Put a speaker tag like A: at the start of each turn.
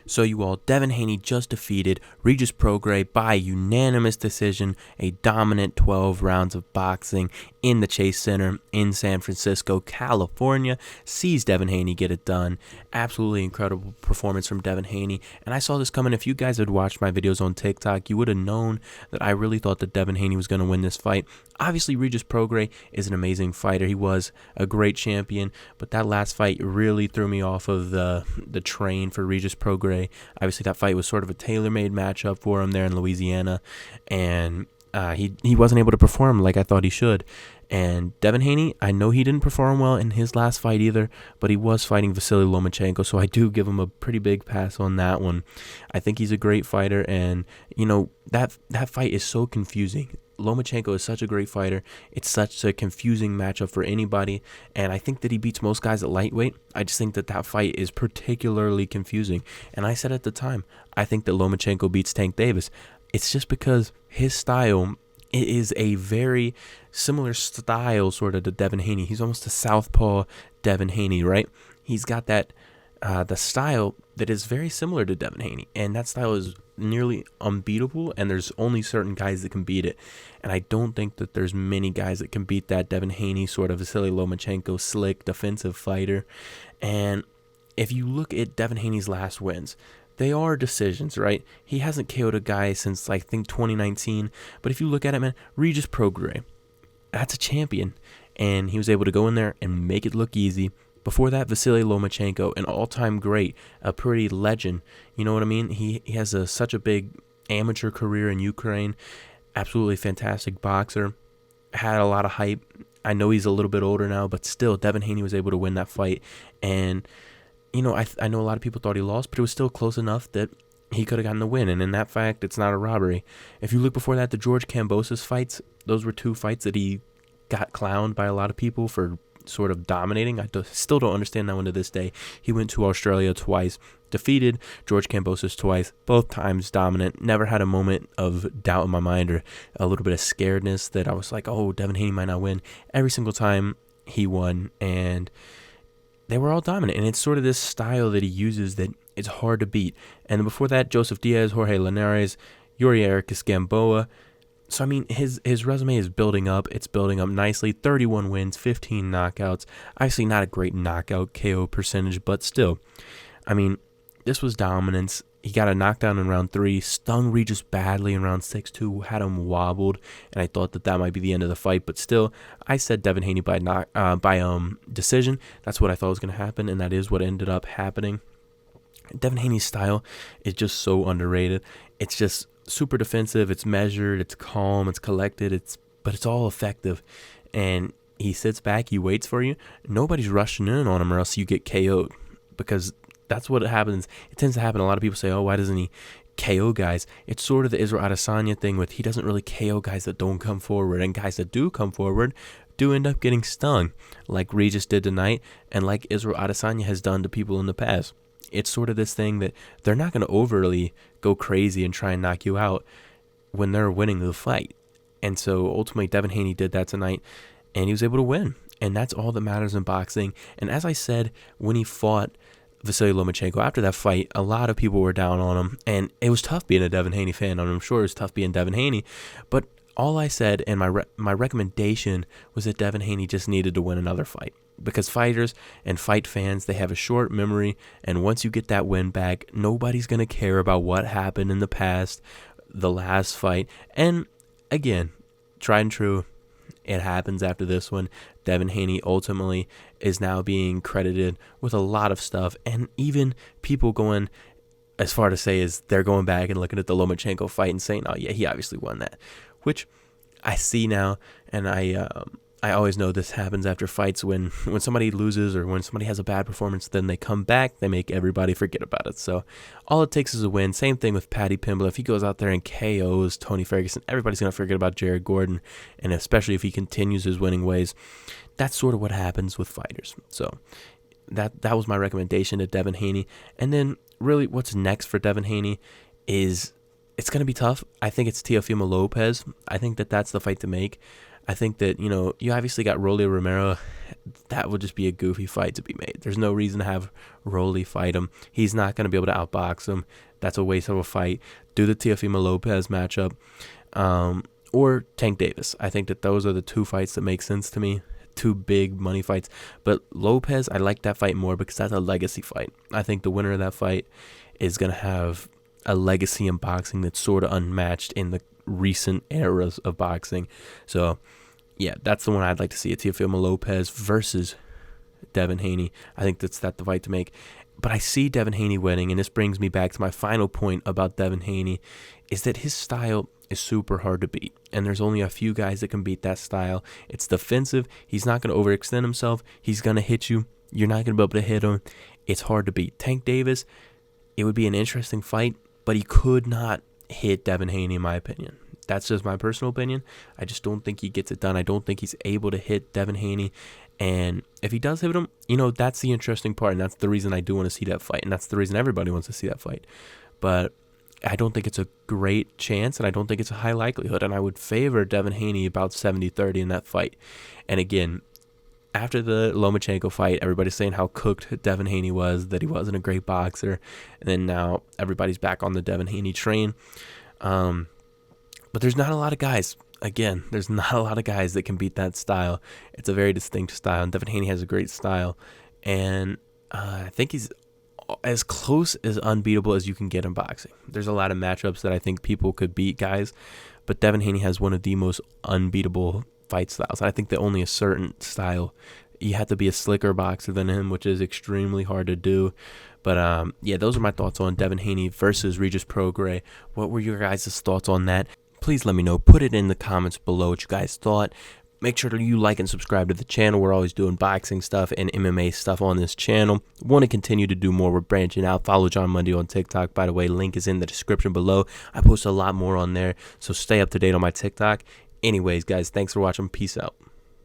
A: So you all, Devin Haney just defeated Regis Prograis by unanimous decision, a dominant 12 rounds of boxing in the Chase Center in San Francisco, California. Sees Devin Haney get it done. Absolutely incredible performance from Devin Haney. And I saw this coming. If you guys had watched my videos on TikTok, you would have known that I really thought that Devin Haney was going to win this fight. Obviously, Regis Prograis is an amazing fighter. He was a great champion, but that last fight really threw me off of the train for Regis Prograis. Obviously, that fight was sort of a tailor-made matchup for him there in Louisiana, and he wasn't able to perform like I thought he should. And Devin Haney, I know he didn't perform well in his last fight either, but he was fighting Vasily Lomachenko, so I do give him a pretty big pass on that one. I think he's a great fighter, and that fight is so confusing. Lomachenko is such a great fighter. It's such a confusing matchup for anybody, and I think that he beats most guys at lightweight. I just think that fight is particularly confusing, and I said at the time, I think that Lomachenko beats Tank Davis. It's just because his style, it is a very similar style sort of to Devin Haney. He's almost a southpaw Devin Haney, right? He's got that the style that is very similar to Devin Haney, and that style is nearly unbeatable, and there's only certain guys that can beat it, and I don't think that there's many guys that can beat that Devin Haney sort of Vasily Lomachenko slick defensive fighter. And if you look at Devin Haney's last wins, they are decisions, right? He hasn't KO'd a guy since, I think, 2019, but if you look at it, man, Regis Prograis, that's a champion, and he was able to go in there and make it look easy. Before that, Vasily Lomachenko, an all-time great, a pretty legend. You know what I mean? He has such a big amateur career in Ukraine. Absolutely fantastic boxer. Had a lot of hype. I know he's a little bit older now, but still, Devin Haney was able to win that fight. And, I know a lot of people thought he lost, but it was still close enough that he could have gotten the win. And in that fact, it's not a robbery. If you look before that, the George Kambosos fights, those were two fights that he got clowned by a lot of people for sort of dominating. Still don't understand that one to this day. He went to Australia twice, defeated George Kambosos twice, both times dominant. Never had a moment of doubt in my mind or a little bit of scaredness that I was like, oh, Devin Haney might not win. Every single time he won, and they were all dominant. And it's sort of this style that he uses that it's hard to beat. And before that, Joseph Diaz, Jorge Linares, Yuri Ericus Gamboa. So, I mean, his resume is building up. It's building up nicely. 31 wins, 15 knockouts. Obviously not a great knockout KO percentage, but still. I mean, this was dominance. He got a knockdown in round 3, stung Regis badly in round 6, too, had him wobbled, and I thought that might be the end of the fight. But still, I said Devin Haney by decision. That's what I thought was going to happen, and that is what ended up happening. Devin Haney's style is just so underrated. It's just super defensive, it's measured, it's calm, it's collected, but it's all effective. And he sits back, he waits for you. Nobody's rushing in on him or else you get KO'd, because that's what happens. It tends to happen. A lot of people say, oh, why doesn't he KO guys? It's sort of the Israel Adesanya thing with he doesn't really KO guys that don't come forward, and guys that do come forward do end up getting stung, like Regis did tonight, and like Israel Adesanya has done to people in the past. It's sort of this thing that they're not going to overly go crazy and try and knock you out when they're winning the fight. And so ultimately Devin Haney did that tonight, and he was able to win. And that's all that matters in boxing. And as I said, when he fought Vasily Lomachenko after that fight, a lot of people were down on him. And it was tough being a Devin Haney fan. I'm sure it was tough being Devin Haney. But all I said and my recommendation was that Devin Haney just needed to win another fight. Because fighters and fight fans, they have a short memory, and once you get that win back, nobody's going to care about what happened in the past, the last fight. And again, tried and true, it happens after this one. Devin Haney ultimately is now being credited with a lot of stuff, and even people going as far to say is they're going back and looking at the Lomachenko fight and saying, oh yeah, he obviously won that, which I see now, and I always know this happens after fights when somebody loses or when somebody has a bad performance, then they come back, they make everybody forget about it. So all it takes is a win. Same thing with Paddy Pimblett. If he goes out there and KOs Tony Ferguson, everybody's going to forget about Jared Gordon, and especially if he continues his winning ways. That's sort of what happens with fighters. So that was my recommendation to Devin Haney. And then really what's next for Devin Haney is it's going to be tough. I think it's Teofimo Lopez. I think that's the fight to make. I think that, you obviously got Rolly Romero. That would just be a goofy fight to be made. There's no reason to have Rolly fight him. He's not going to be able to outbox him. That's a waste of a fight. Do the Teofimo Lopez matchup, or Tank Davis. I think that those are the two fights that make sense to me. Two big money fights. But Lopez, I like that fight more because that's a legacy fight. I think the winner of that fight is going to have a legacy in boxing that's sort of unmatched in the recent eras of boxing. So, yeah, that's the one I'd like to see. Teofimo Lopez versus Devin Haney. I think that's the fight to make. But I see Devin Haney winning, and this brings me back to my final point about Devin Haney, is that his style is super hard to beat. And there's only a few guys that can beat that style. It's defensive. He's not going to overextend himself. He's going to hit you. You're not going to be able to hit him. It's hard to beat. Tank Davis, it would be an interesting fight, but he could not hit Devin Haney, in my opinion. That's just my personal opinion. I just don't think he gets it done. I don't think he's able to hit Devin Haney. And if he does hit him, that's the interesting part. And that's the reason I do want to see that fight. And that's the reason everybody wants to see that fight. But I don't think it's a great chance, and I don't think it's a high likelihood. And I would favor Devin Haney about 70-30 in that fight. And again, after the Lomachenko fight, everybody's saying how cooked Devin Haney was, that he wasn't a great boxer. And then now everybody's back on the Devin Haney train. But there's not a lot of guys. Again, there's not a lot of guys that can beat that style. It's a very distinct style, and Devin Haney has a great style. And I think he's as close as unbeatable as you can get in boxing. There's a lot of matchups that I think people could beat guys, but Devin Haney has one of the most unbeatable fight styles. I think that only a certain style, you have to be a slicker boxer than him, which is extremely hard to do. But yeah, those are my thoughts on Devin Haney versus Regis Prograis. What were your guys' thoughts on that? Please let me know. Put it in the comments below what you guys thought. Make sure that you like and subscribe to the channel. We're always doing boxing stuff and MMA stuff on this channel. Want to continue to do more. We're branching out. Follow John Mundy on TikTok. By the way, link is in the description below. I post a lot more on there, so stay up to date on my TikTok. Anyways, guys, thanks for watching. Peace out.